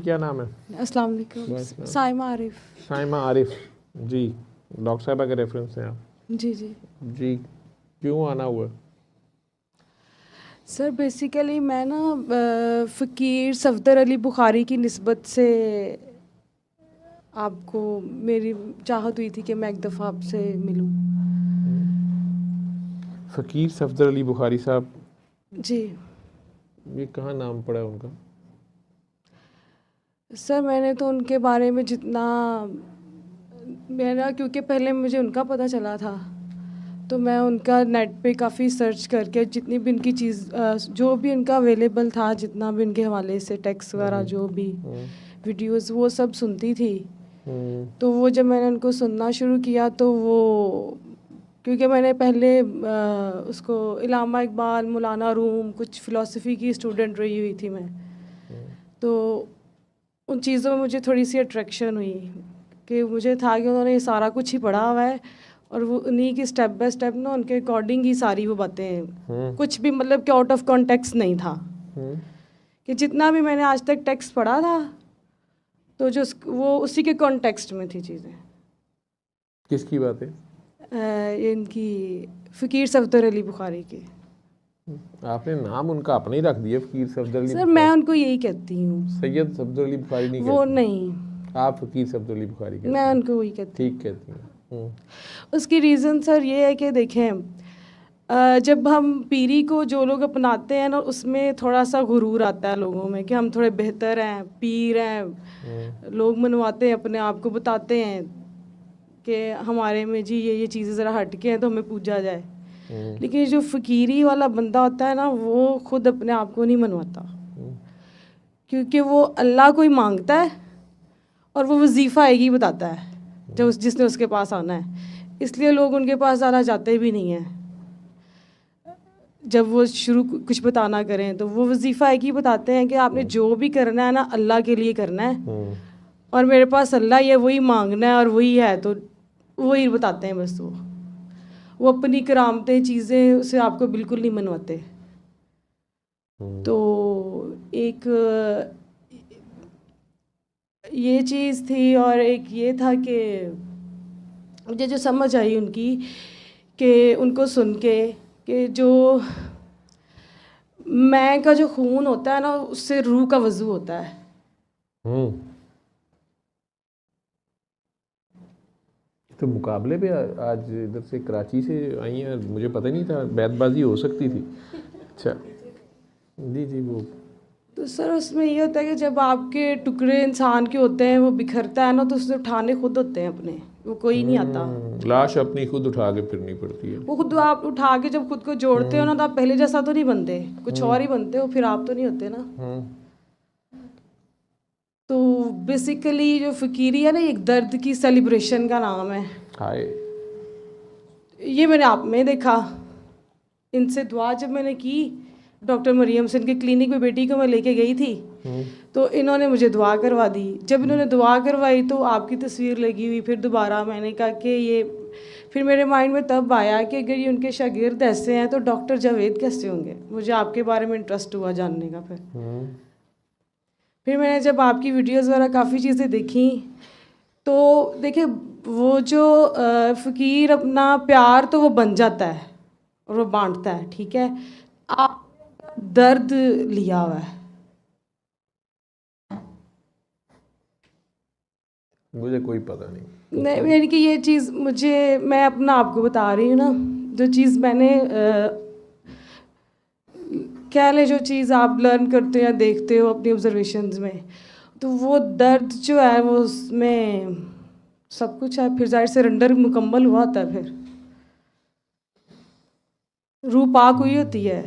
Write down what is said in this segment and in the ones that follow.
क्या नाम है? अस्सलाम वालेकुम। साइमा आरिफ। साइमा आरिफ जी, डॉक्टर साहबा के रेफरेंस हैं आप? जी जी जी, क्यों आना हुआ? सर बेसिकली मैं ना फ़कीर सफदर अली बुखारी की निस्बत से आपको मेरी चाहत हुई थी कि मैं एक दफ़ा आपसे मिलूं। फ़कीर सफदर अली बुखारी साहब, जी ये कहाँ नाम पड़ा है उनका? सर मैंने तो उनके बारे में जितना मेरा, क्योंकि पहले मुझे उनका पता चला था तो मैं उनका नेट पे काफ़ी सर्च करके जितनी भी उनकी चीज़ जो भी उनका अवेलेबल था, जितना भी उनके हवाले से टेक्स्ट वगैरह जो भी वीडियोस वो सब सुनती थी। तो वो जब मैंने उनको सुनना शुरू किया तो वो, क्योंकि मैंने पहले उसको इलामा इकबाल, मौलाना रूम, कुछ फ़िलासफ़ी की स्टूडेंट रही हुई थी मैं, तो उन चीज़ों में मुझे थोड़ी सी अट्रैक्शन हुई कि मुझे था कि उन्होंने ये सारा कुछ ही पढ़ा हुआ है और वो उन्हीं की स्टेप बाय स्टेप ना उनके अकॉर्डिंग ही सारी वो बातें, कुछ भी मतलब कि आउट ऑफ कॉन्टेक्स्ट नहीं था। कि जितना भी मैंने आज तक टेक्स्ट पढ़ा था तो जो वो उसी के कॉन्टेक्स्ट में थी चीज़ें। किसकी बात है? इनकी फ़कीर सफदर अली बुखारी की। आपने नाम उनका अपना ही रख दिया, फ़कीर सफदर अली सर मैं उनको यही कहती हूँ, सैयद सफदर अली बुखारी नहीं वो कहती? नहीं, आप फ़कीर सफदर अली बुखारी कहती मैं हैं? उनको वही कहती हूँ। ठीक कहती हैं। उसकी रीज़न सर ये है कि देखें, जब हम पीरी को जो लोग अपनाते हैं ना, उसमें थोड़ा सा गुरूर आता है लोगों में कि हम थोड़े बेहतर हैं, पीर हैं, लोग मनवाते हैं अपने आप को, बताते हैं कि हमारे में जी ये चीज़ें ज़रा हट के हैं तो हमें पूजा जाए। लेकिन जो फ़कीरी वाला बंदा होता है ना, वो खुद अपने आप को नहीं मनवाता, क्योंकि वो अल्लाह को ही मांगता है और वो वजीफ़ा एक ही बताता है जब जिसने उसके पास आना है। इसलिए लोग उनके पास आना चाहते भी नहीं हैं। जब वो शुरू कुछ बताना करें तो वो वजीफ़ा एक ही बताते हैं कि आपने जो भी करना है ना, अल्लाह के लिए करना है और मेरे पास अल्लाह ही है, वही मांगना है और वही है, तो वही बताते हैं बस। वो अपनी करामतें चीज़ें उसे आपको बिल्कुल नहीं मनवाते। तो एक ये चीज़ थी और एक ये था कि मुझे जो समझ आई उनकी, कि उनको सुन के कि जो मैं का जो खून होता है ना, उससे रूह का वज़ू होता है। तो मुकाबले पे आज इधर से कराची से आई हैं, मुझे पता नहीं था, बैतबाजी हो सकती थी। अच्छा जी जी। वो तो सर उसमें ये होता है कि जब आपके टुकड़े इंसान के होते हैं, वो बिखरता है ना, तो उसे उठाने खुद होते हैं अपने, वो कोई नहीं आता। लाश अपनी खुद उठा के फिरनी पड़ती है। वो खुद आप उठा के जब खुद को जोड़ते हो ना, तो आप पहले जैसा तो नहीं बनते, कुछ और ही बनते हो, फिर आप तो नहीं होते ना। तो बेसिकली जो फ़कीरी है ना, एक दर्द की सेलिब्रेशन का नाम है। हाय, ये मैंने आप में देखा। इनसे दुआ जब मैंने की, डॉक्टर मरियम से, इनके क्लिनिक में बेटी को मैं लेके गई थी, तो इन्होंने मुझे दुआ करवा दी। जब इन्होंने दुआ करवाई तो आपकी तस्वीर लगी हुई, फिर दोबारा मैंने कहा कि ये, फिर मेरे माइंड में तब आया कि अगर ये उनके शागिर्द ऐसे हैं तो डॉक्टर जावेद कैसे होंगे। मुझे आपके बारे में इंटरेस्ट हुआ जानने का। फिर मैंने जब आपकी वीडियोज़ वगैरह काफ़ी चीज़ें देखी, तो देखिए वो जो फ़कीर अपना प्यार तो वो बन जाता है और वो बांटता है, ठीक है। आप दर्द लिया हुआ है। मुझे कोई पता नहीं। नहीं, यानी कि ये चीज़ मुझे, मैं अपना आपको बता रही हूँ ना, जो चीज़ मैंने क्या ले, जो चीज़ आप लर्न करते हो या देखते हो अपनी ऑब्जर्वेशंस में, तो वो दर्द जो है वो उसमें सब कुछ है। फिर जाहिर से सरेंडर मुकम्मल हुआ होता है, फिर रूह पाक हुई होती है,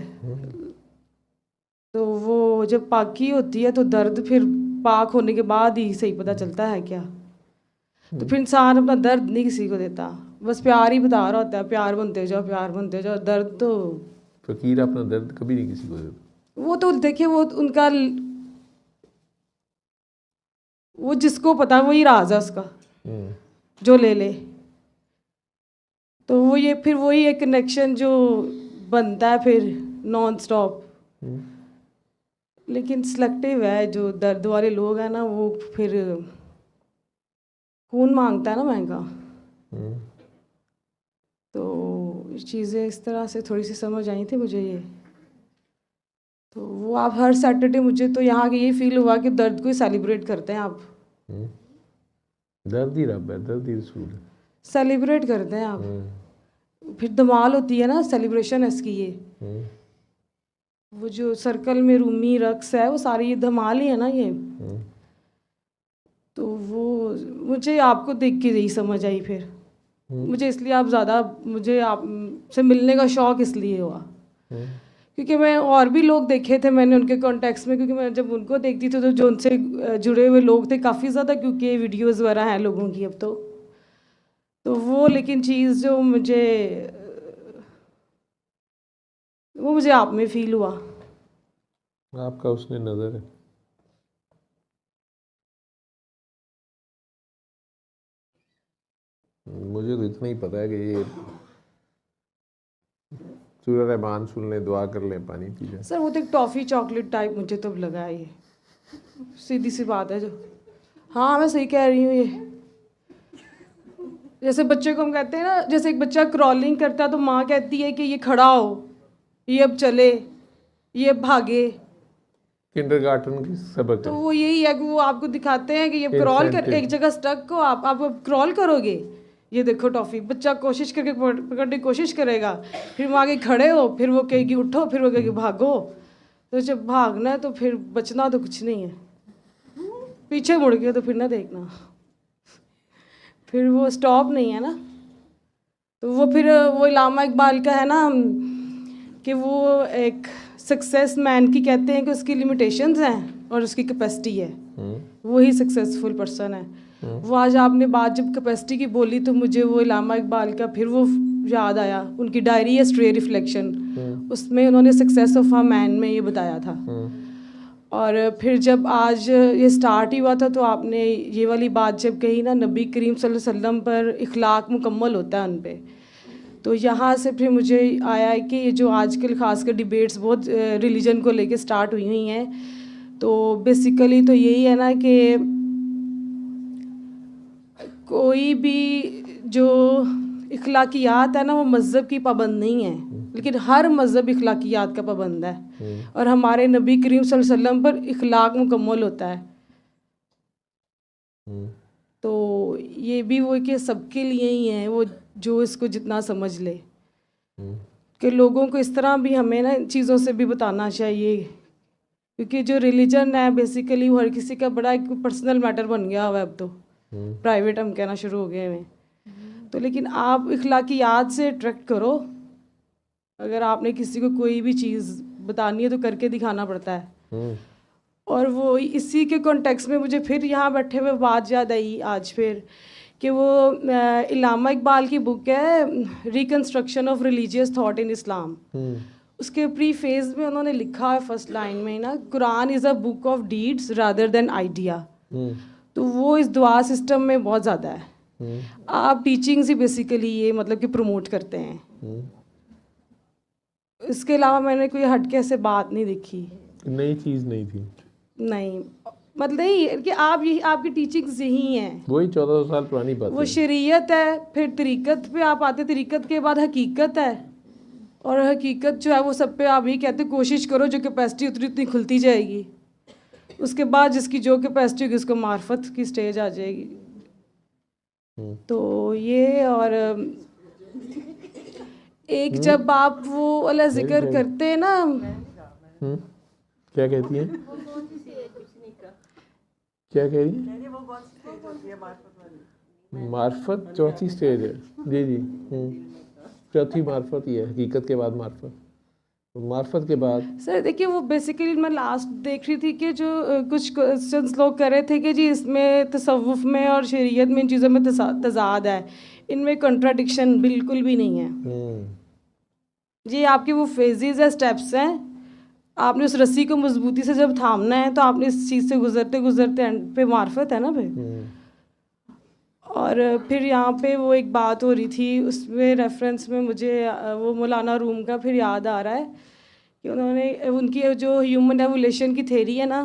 तो वो जब पाकी होती है तो दर्द फिर पाक होने के बाद ही सही पता चलता है क्या। तो फिर इंसान अपना दर्द नहीं किसी को देता, बस प्यार ही बता रहा होता है, प्यार बनते जाओ, प्यार बनते जाओ। दर्द तो फ़कीर अपना दर्द कभी नहीं किसी को देता। वो तो देखिए, वो उनका, वो जिसको पता वही राज है उसका, जो ले ले। तो वो ये फिर वही एक कनेक्शन जो बनता है फिर नॉन स्टॉप। लेकिन सिलेक्टिव है, जो दर्द वाले लोग हैं ना वो फिर खून मांगता है ना महंगा। तो चीज़ें इस तरह से थोड़ी सी समझ आई थी मुझे ये। तो वो आप हर सैटरडे, मुझे तो यहाँ के ये फील हुआ कि दर्द को ही सेलिब्रेट करते हैं आप। दर्द ही रब है, दर्द ही रसूल है, सेलिब्रेट करते हैं आप। फिर धमाल होती है ना, सेलिब्रेशन है इसकी ये। वो जो सर्कल में रूमी रक्स है वो सारी ये धमाल ही है ना ये। तो वो मुझे आपको देख के यही समझ आई फिर। मुझे इसलिए आप ज़्यादा, मुझे आप से मिलने का शौक़ इसलिए हुआ क्योंकि मैं और भी लोग देखे थे मैंने उनके कॉन्टेक्स्ट में, क्योंकि मैं जब उनको देखती थी तो जो उनसे जुड़े हुए लोग थे काफ़ी ज़्यादा, क्योंकि वीडियोज़ वगैरह हैं लोगों की अब तो वो, लेकिन चीज़ जो मुझे आप में फील हुआ। आपका उसने नज़र है। मुझे तो इतना ही पता है कि ये सूरह रहमान सुन लें, दुआ कर लें, पानी पी लें। सर वो तो एक टॉफ़ी चॉकलेट टाइप मुझे तो लगा है ये, सीधी सी बात है जो। हाँ मैं सही कह रही हूँ। ये जैसे बच्चे को हम कहते हैं ना, जैसे एक बच्चा क्रॉलिंग करता है तो माँ कहती है कि ये खड़ा हो, ये अब चले, ये अब भागे। किंडरगार्टन की सबक तो है। वो यही है कि वो आपको दिखाते हैं कि ये क्रॉल कर, एक जगह स्टक हो आप अब क्रॉल करोगे, ये देखो टॉफ़ी। बच्चा कोशिश करके पकड़ने की कोशिश करेगा, फिर वहाँ आगे खड़े हो, फिर वो कहेगी उठो, फिर वो कहेगी भागो। तो जब भागना है तो फिर बचना तो कुछ नहीं है, पीछे मुड़ के तो फिर ना देखना, फिर वो स्टॉप नहीं है ना। तो वो फिर वो इलामा इकबाल का है ना कि वो एक सक्सेस मैन की कहते हैं कि उसकी लिमिटेशंस हैं और उसकी कैपेसिटी है, वही सक्सेसफुल पर्सन है। वो आज आपने बात जब कैपेसिटी की बोली तो मुझे वो इलामा इकबाल का फिर वो याद आया, उनकी डायरी है स्ट्रे रिफ्लेक्शन, उसमें उन्होंने सक्सेस ऑफ अ मैन में ये बताया था। और फिर जब आज ये स्टार्ट ही हुआ था तो आपने ये वाली बात जब कही ना, नबी करीम सल्लल्लाहु अलैहि वसल्लम पर इखलाक मुकम्मल होता है उन पे, तो यहाँ से फिर मुझे आया है कि ये जो आजकल खासकर डिबेट्स बहुत रिलीजन को लेके स्टार्ट हुई हैं, तो बेसिकली तो यही है ना कि कोई भी जो इखलाकियात है ना वो मज़हब की पाबंद नहीं है, लेकिन हर मज़हब इखलाकियात का पाबंद है। और हमारे नबी करीम सल्लल्लाहु अलैहि वसल्लम पर इखलाक मुकम्मल होता है। तो ये भी वो कि सबके लिए ही है, वो जो इसको जितना समझ ले कि लोगों को इस तरह भी हमें ना इन चीज़ों से भी बताना चाहिए, क्योंकि जो रिलीजन है बेसिकली वो हर किसी का बड़ा एक पर्सनल मैटर बन गया हुआ है अब तो, प्राइवेट हम कहना शुरू हो गए हैं। तो लेकिन आप इखलाकियात से अट्रैक्ट करो, अगर आपने किसी को कोई भी चीज़ बतानी है तो करके दिखाना पड़ता है। और वो इसी के कॉन्टेक्स्ट में मुझे फिर यहाँ बैठे हुए बात याद आई आज फिर कि वो इलामा इकबाल की बुक है reconstruction of religious thought in Islam, उसके प्री फेज में उन्होंने लिखा है फर्स्ट लाइन में ना, Quran is a book of deeds rather than idea. तो वो इस दुआ सिस्टम में बहुत ज़्यादा है। आप टीचिंग्स ही बेसिकली ये मतलब कि प्रमोट करते हैं। इसके अलावा मैंने कोई हटके से बात नहीं देखी, नई चीज़ नहीं थी। नहीं मतलब ये कि आप यही आपकी टीचिंग्स यही हैं, वही 1400 साल पुरानी बात वो है। शरीयत है, फिर तरीक़त पे आप आते, तरीक़त के बाद हकीकत है, और हकीकत जो है वो सब पे आप यही कहते कोशिश करो जो कैपेसिटी उतनी उतनी खुलती जाएगी, उसके बाद जिसकी जो कैपेसिटी होगी उसको मार्फत की स्टेज आ जाएगी। तो ये और एक जब आप वो वाला जिक्र करते हैं ना, क्या कहती हैं, क्या कह रही है? मार्फत चौथी स्टेज है। जी जी, चौथी मार्फत ही है, हकीकत के बाद मार्फत, मार्फत के बाद। सर देखिए वो बेसिकली मैं लास्ट देख रही थी कि जो कुछ क्वेश्चंस लोग कर रहे थे कि जी इसमें तसव्वुफ में और शरीयत में इन चीज़ों में तजाद है, इनमें कंट्राडिक्शन बिल्कुल भी नहीं है। जी आपकी वो फेजेस है, स्टेप्स हैं, आपने उस रस्सी को मजबूती से जब थामना है तो आपने इस चीज़ से गुजरते गुजरते एंड पे मार्फत है ना फिर। और फिर यहाँ पे वो एक बात हो रही थी उसमें रेफरेंस में मुझे वो मौलाना रूम का फिर याद आ रहा है कि उन्होंने उनकी जो ह्यूमन एवोल्यूशन की थेरी है ना,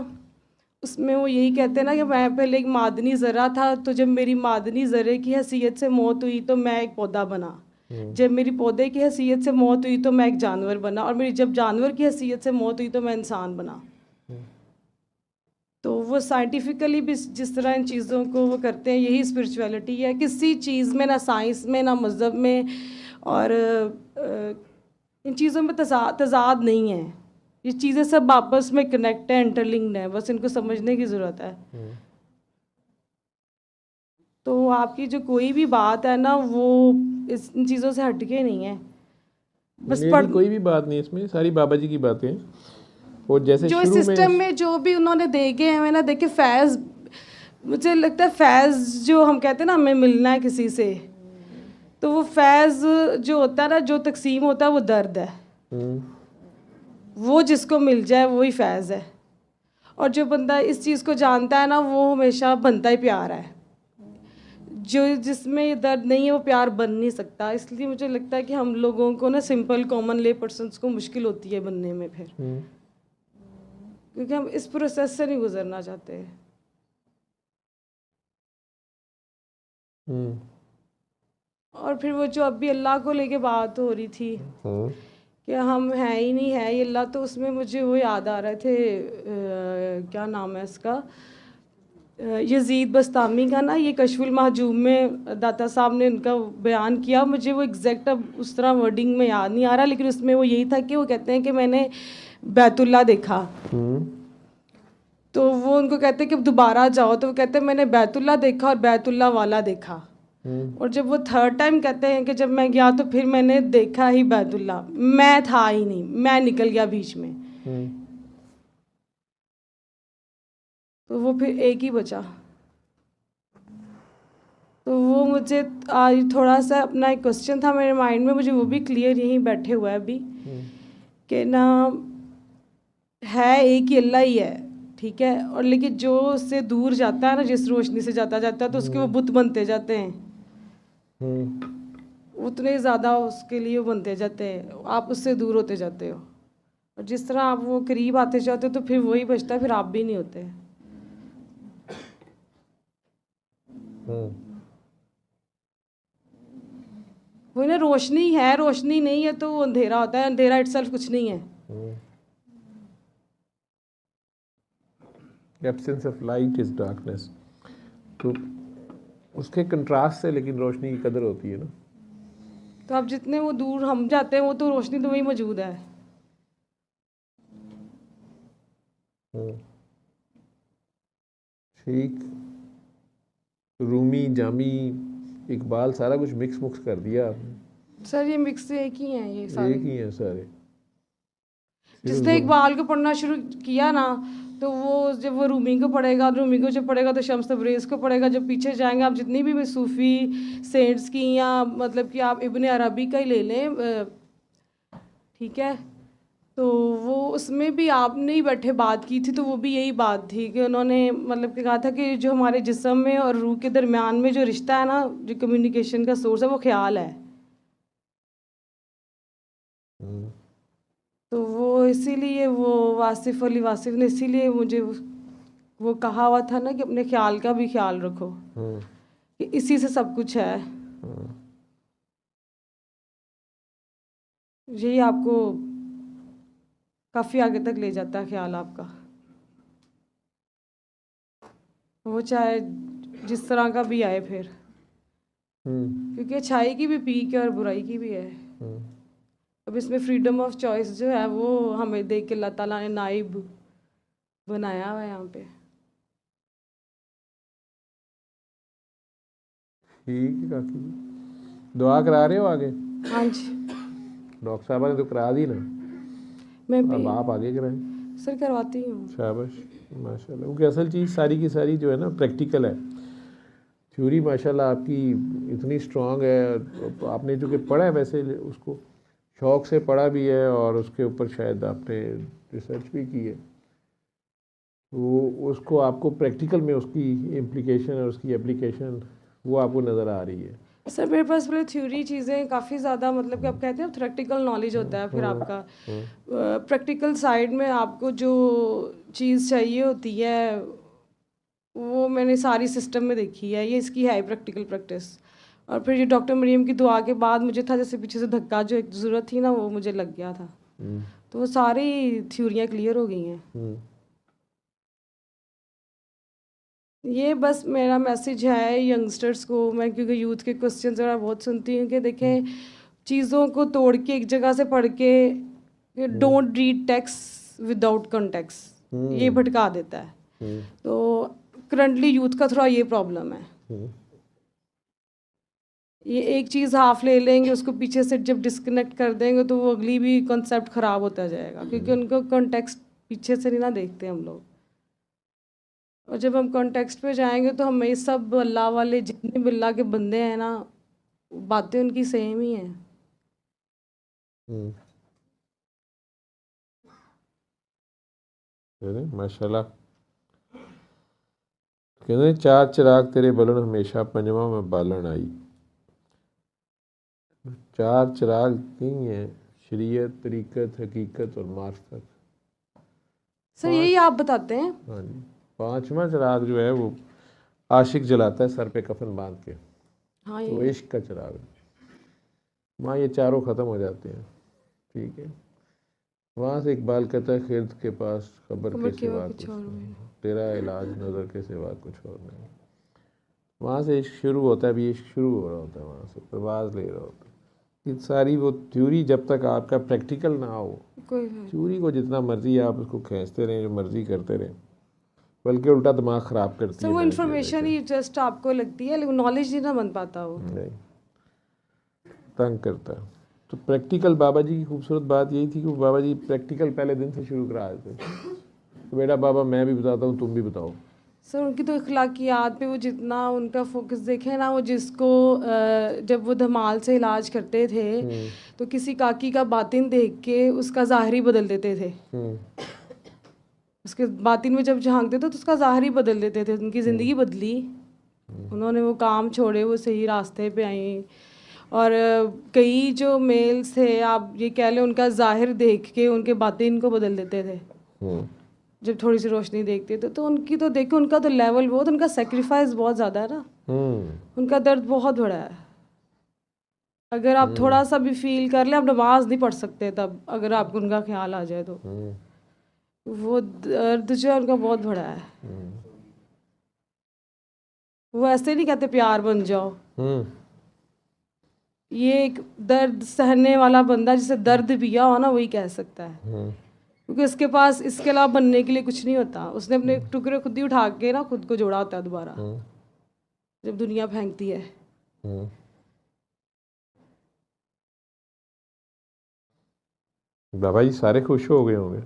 उसमें वो यही कहते हैं ना कि मैं पहले एक मादनी ज़रा था, तो जब मेरी मादनी ज़रे की हैसियत से मौत हुई तो मैं एक पौधा बना, जब मेरी पौधे की हैसियत से मौत हुई तो मैं एक जानवर बना, और मेरी जब जानवर की हैसियत से मौत हुई तो मैं इंसान बना। तो वो साइंटिफिकली भी जिस तरह इन चीज़ों को वो करते हैं, यही स्पिरिचुअलिटी है। किसी चीज़ में, ना साइंस में, ना मज़हब में, और इन चीज़ों में तज़ाद नहीं है। ये चीज़ें सब आपस में कनेक्ट है, इंटरलिंक्ड है, बस इनको समझने की ज़रूरत है। तो आपकी जो कोई भी बात है ना, वो इन चीज़ों से हटके नहीं है। बस मेरी कोई भी बात नहीं, इसमें सारी बाबा जी की बातें हैं। और जैसे जो शुरू सिस्टम में जो भी उन्होंने देखे हैं ना, देखिए फैज़, मुझे लगता है फैज़ जो हम कहते हैं ना, हमें मिलना है किसी से, तो वो फैज़ जो होता है ना, जो तकसीम होता है वो दर्द है। वो जिसको मिल जाए वही फैज़ है। और जो बंदा इस चीज़ को जानता है ना, वो हमेशा बनता ही प्यार है। जो जिसमें ये दर्द नहीं है वो प्यार बन नहीं सकता। इसलिए मुझे लगता है कि हम लोगों को ना, सिंपल कॉमन ले पर्सन्स को मुश्किल होती है बनने में फिर, क्योंकि हम इस प्रोसेस से नहीं गुजरना चाहते। और फिर वो जो अभी अल्लाह को लेके बात हो रही थी कि हम हैं ही नहीं है ये अल्लाह, तो उसमें मुझे वो याद आ रहे थे, क्या नाम है इसका, यजीद बस्तामी का ना, ये कशफुल महजूम में दाता साहब ने उनका बयान किया। मुझे वो एग्जैक्ट अब उस तरह वर्डिंग में याद नहीं आ रहा, लेकिन उसमें वो यही था कि वो कहते हैं कि मैंने बैतुल्ला देखा। तो वो उनको कहते हैं कि दोबारा जाओ, तो वो कहते हैं मैंने बैतुल्ला देखा और बैतुल्ला वाला देखा। और जब वो थर्ड टाइम कहते हैं कि जब मैं गया तो फिर मैंने देखा ही बैतुल्ला, मैं था ही नहीं, मैं निकल गया बीच में। तो वो फिर एक ही बचा। तो वो मुझे आज थोड़ा सा अपना एक क्वेश्चन था मेरे माइंड में, मुझे वो भी क्लियर यहीं बैठे हुआ है अभी, कि ना है एक ही अल्लाह ही है, ठीक है, और लेकिन जो उससे दूर जाता है ना, जिस रोशनी से जाता जाता है, तो उसके वो बुत बनते जाते हैं, उतने ज़्यादा उसके लिए वो बनते जाते हैं, आप उससे दूर होते जाते हो। और जिस तरह आप वो करीब आते जाते हो तो फिर वही बचता है, फिर आप भी नहीं होते। वही ना, रोशनी है, रोशनी नहीं है तो वो अंधेरा होता है, अंधेरा इटसेल्फ कुछ नहीं है। Absence of light is darkness. तो उसके कंट्रास्ट से लेकिन रोशनी की कदर होती है ना। तो अब जितने वो दूर हम जाते हैं, वो तो रोशनी तो वही मौजूद है। ठीक, रूमी, जामी, इकबाल, सारा कुछ मिक्स मुक्स कर दिया आपने। सर ये मिक्स एक ही हैं, ये सारे एक ही हैं सारे। जिसने इकबाल को पढ़ना शुरू किया ना, तो वो जब वो रूमी को पढ़ेगा, रूमी को जब पढ़ेगा तो शम्स तबरेज़ को पढ़ेगा। जब पीछे जाएंगे आप, जितनी भी सूफ़ी सेंट्स की, या मतलब कि आप इब्ने अरबी का ही ले लें, ठीक है, तो वो उसमें भी आपने ही बैठे बात की थी, तो वो भी यही बात थी कि उन्होंने मतलब कि कहा था कि जो हमारे जिस्म में और रूह के दरमियान में जो रिश्ता है ना, जो कम्युनिकेशन का सोर्स है, वो ख्याल है। तो वो इसीलिए वो वासिफ़ अली वासिफ़ ने इसीलिए मुझे वो कहा हुआ था ना कि अपने ख्याल का भी ख्याल रखो, कि इसी से सब कुछ है। यही आपको काफ़ी आगे तक ले जाता है ख्याल आपका, वो चाहे जिस तरह का भी आए फिर, क्योंकि अच्छाई की भी पीक है और बुराई की भी है। अब इसमें फ्रीडम ऑफ चॉइस जो है वो हमें देख के अल्लाह ताला ने नाइब बनाया हुआ है यहाँ पे। ठीक है काकी, दुआ करा रहे हो आगे? हाँ जी, डॉक्टर साहबा ने तो करा दी ना, मैं अब आप आगे कराएं। सर करवाती हूँ। शाबाश, माशाल्लाह। क्योंकि असल चीज़ सारी की सारी जो है ना प्रैक्टिकल है। थ्योरी माशाल्लाह आपकी इतनी स्ट्रांग है, आपने जो कि पढ़ा है वैसे उसको शौक़ से पढ़ा भी है, और उसके ऊपर शायद आपने रिसर्च भी की है, वो उसको आपको प्रैक्टिकल में उसकी इम्प्लीकेशन और उसकी एप्लीकेशन वो आपको नज़र आ रही है। सर मेरे पास पहले थ्योरी चीज़ें काफ़ी ज़्यादा, मतलब कि आप कहते हैं थ्योरेटिकल नॉलेज होता है, फिर आपका प्रैक्टिकल साइड में आपको जो चीज़ चाहिए होती है वो मैंने सारी सिस्टम में देखी है, ये इसकी है प्रैक्टिकल प्रैक्टिस। और फिर ये डॉक्टर मरियम की दुआ के बाद मुझे था जैसे पीछे से धक्का, जो एक ज़रूरत थी ना वो मुझे लग गया था, तो वो सारी थ्योरियाँ क्लियर हो गई हैं। ये बस मेरा मैसेज है यंगस्टर्स को, मैं क्योंकि यूथ के क्वेश्चंस वगैरह बहुत सुनती हूँ कि देखें चीज़ों को तोड़ के एक जगह से पढ़ के don't read text without context, ये भटका देता है। तो करंटली यूथ का थोड़ा ये प्रॉब्लम है, ये एक चीज़ हाफ ले लेंगे, उसको पीछे से जब डिस्कनेक्ट कर देंगे तो वो अगली भी कॉन्सेप्ट ख़राब होता जाएगा, क्योंकि उनको कॉन्टेक्स्ट पीछे से नहीं ना देखते हम लोग। और जब हम कॉन्टेक्स्ट पे जाएंगे तो हमें ये सब अल्लाह वाले जितने भी अल्लाह के बंदे हैं ना, बातें उनकी सेम ही हैं। माशाल्लाह। कहते चार चिराग तेरे बलन हमेशा पंजवा में बालन आई। चार चिराग नहीं है, शरीयत, तरीकत, हकीकत और मार्फत। सर यही आप बताते हैं? हाँ जी। पांचवा चिराग जो है वो आशिक जलाता है सर पे कफन बांध के। हाँ, तो इश्क का चिराग है। वहाँ ये चारों ख़त्म हो जाते हैं, ठीक है। वहाँ से इकबाल कहता है खिर्द के पास खबर के सिवा कुछ नहीं, तेरा इलाज नज़र के सिवा कुछ और नहीं। वहाँ से इश्क शुरू होता है, अभी इश्क शुरू हो रहा होता है, वहाँ से प्रवास ले रहा होता है। ये सारी वो थ्योरी जब तक आपका प्रैक्टिकल ना हो, थ्योरी को जितना मर्जी आप उसको खींचते रहें, जो मर्जी करते रहें, बल्कि उल्टा दिमाग ख़राब करती है। वो इन्फॉर्मेशन ही जस्ट आपको लगती है, लेकिन नॉलेज नहीं ना बन पाता, वो नहीं, तंग करता है। तो प्रैक्टिकल बाबा जी की खूबसूरत बात यही थी कि बाबा जी प्रैक्टिकल पहले दिन से शुरू करा देते तो बेटा बाबा मैं भी बताता हूँ, तुम भी बताओ। सर उनकी तो इखलाकियात पे वो जितना उनका फोकस देखे ना, वो जिसको जब वो धमाल से इलाज करते थे तो किसी काकी का बातिन देख के उसका ज़ाहिरी बदल देते थे, उसके बातिन में जब झांकते थे तो उसका ज़ाहिरी बदल देते थे। उनकी ज़िंदगी बदली, उन्होंने वो काम छोड़े, वो सही रास्ते पे आई। और कई जो मेल्स थे, आप ये कह लें, उनका ज़ाहिर देख के उनके बातिन को बदल देते थे जब थोड़ी सी रोशनी देखते थे। तो उनकी तो देखो, उनका तो लेवल बहुत, उनका सेक्रीफाइस बहुत ज़्यादा है ना, उनका दर्द बहुत बड़ा है। अगर आप थोड़ा सा भी फील कर लें, आप नमाज नहीं पढ़ सकते तब, अगर आपको उनका ख्याल आ जाए तो। वो दर्द जो है उनका बहुत बड़ा है। वो ऐसे नहीं कहते प्यार बन जाओ, ये एक दर्द सहने वाला बंदा जिसे दर्द पिया हो ना, वही कह सकता है, क्योंकि उसके पास इसके अलावा बनने के लिए कुछ नहीं होता। उसने अपने टुकड़े खुद ही उठा के ना खुद को जोड़ा होता है दोबारा जब दुनिया फेंकती है। बाबा जी सारे खुश हो गए होंगे,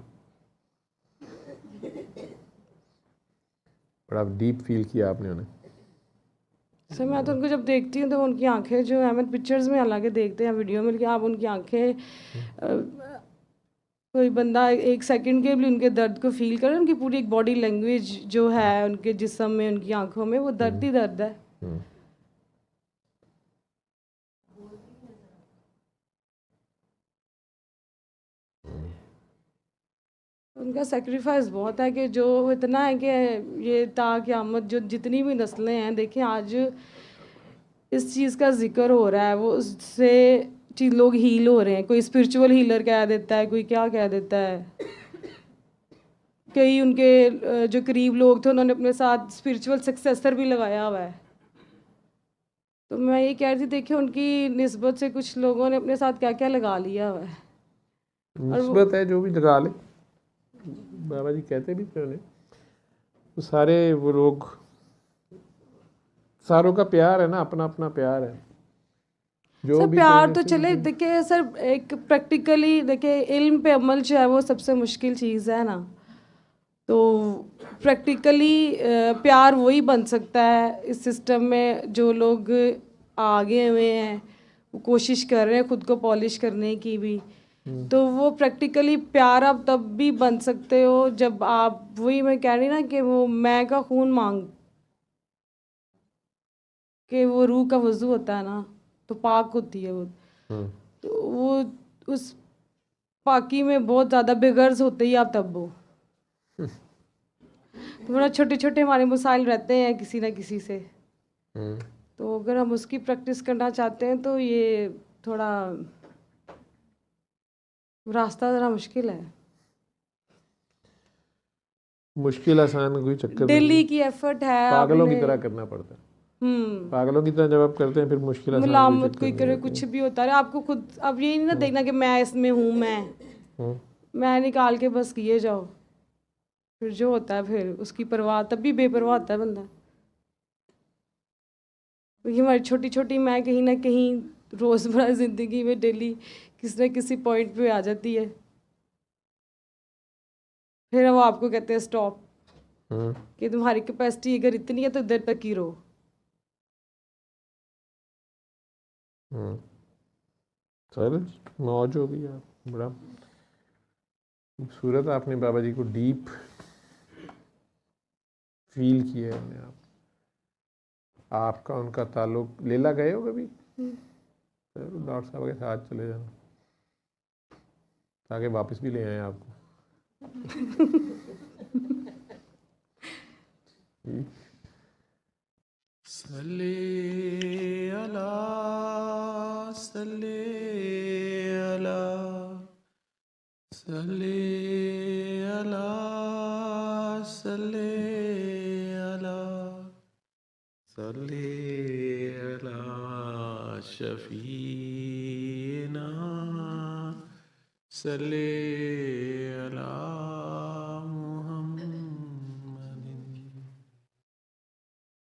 बड़ा डीप फील किया आपने उन्हें। सर मैं तो उनको जब देखती हूँ तो उनकी आंखें जो है, मैं पिक्चर्स में हालांकि देखते हैं, वीडियो में, लेकिन आप उनकी आंखें, कोई बंदा एक सेकंड के लिए उनके दर्द को फील करे, उनकी पूरी एक बॉडी लैंग्वेज जो है उनके जिस्म में, उनकी आंखों में, वो दर्द ही दर्द है। उनका सेक्रीफाइस बहुत है कि जो इतना है कि ये क़यामत जो जितनी भी नस्लें हैं, देखें आज इस चीज़ का जिक्र हो रहा है, वो उससे लोग हील हो रहे हैं। कोई स्पिरिचुअल हीलर कह देता है, कोई क्या कह देता है। कई उनके जो करीब लोग थे उन्होंने अपने साथ स्पिरिचुअल सक्सेसर भी लगाया हुआ है। तो मैं ये कह रही थी, देखिए उनकी निस्बत से कुछ लोगों ने अपने साथ क्या क्या लगा लिया हुआ है। निस्बत है जो भी लगा ले, बाबा जी कहते भी थे उन्हें, तो सारे वो लोग, सारों का प्यार है ना, अपना अपना प्यार है। जो सर भी प्यार तो चले, देखिए सर एक प्रैक्टिकली देखिए इल्म पे अमल जो है वो सबसे मुश्किल चीज़ है ना। तो प्रैक्टिकली प्यार वही बन सकता है इस सिस्टम में जो लोग आगे हुए हैं, वो कोशिश कर रहे हैं खुद को पॉलिश करने की भी। तो वो प्रैक्टिकली प्यार आप तब भी बन सकते हो जब आप, वही मैं कह रही ना कि वो मैं का खून मांग के वो रूह का वजू होता है ना, तो पाक होती है वो। हम्म, तो वो उस पाकी में बहुत ज़्यादा बेगर्ज होते ही आप तब वो थोड़ा छोटे छोटे हमारे मसाइल रहते हैं किसी ना किसी से। हम्म। तो अगर हम उसकी प्रैक्टिस करना चाहते हैं तो ये थोड़ा रास्ता ज़रा मुश्किल है। मुश्किल आसान कोई चक्कर नहीं डेली है, की एफर्ट है पागलों की आपने। तरह करना पड़ता है। हम्म। पागलों की तरह जब आप करते हैं फिर मुश्किल आसान कोई मुलामत चक्कर कोई नहीं करे होती। कुछ भी होता है आपको खुद, अब ये नहीं ना देखना कि मैं इसमें हूँ, हम्म, मैं निकाल के बस किए जाओ। फिर जो होता है फिर उसकी परवाह, तब भी बेपरवाह होता है बंदा। क्योंकि हमारी छोटी छोटी मैं कहीं ना कहीं रोज़मर्रा ज़िंदगी में डेली किसी न किसी पॉइंट पे आ जाती है। फिर वो आपको कहते हैं स्टॉप, हम्म, कि तुम्हारी कैपेसिटी अगर इतनी है तो इधर तक ही रहो। हम्म। चलो मौज हो गई आप, बड़ा खूबसूरत आपने बाबा जी को डीप फील किया है अपने आप। आपका उनका ताल्लुक, लेला गए हो कभी? चलो डॉक्टर साहब के साथ चले जाना ताकि वापस भी ले आए आपको। सल्ले अला सल्ले अला सल्ले अला सल्ले अला सल्ले अला शफीना सल्ले अला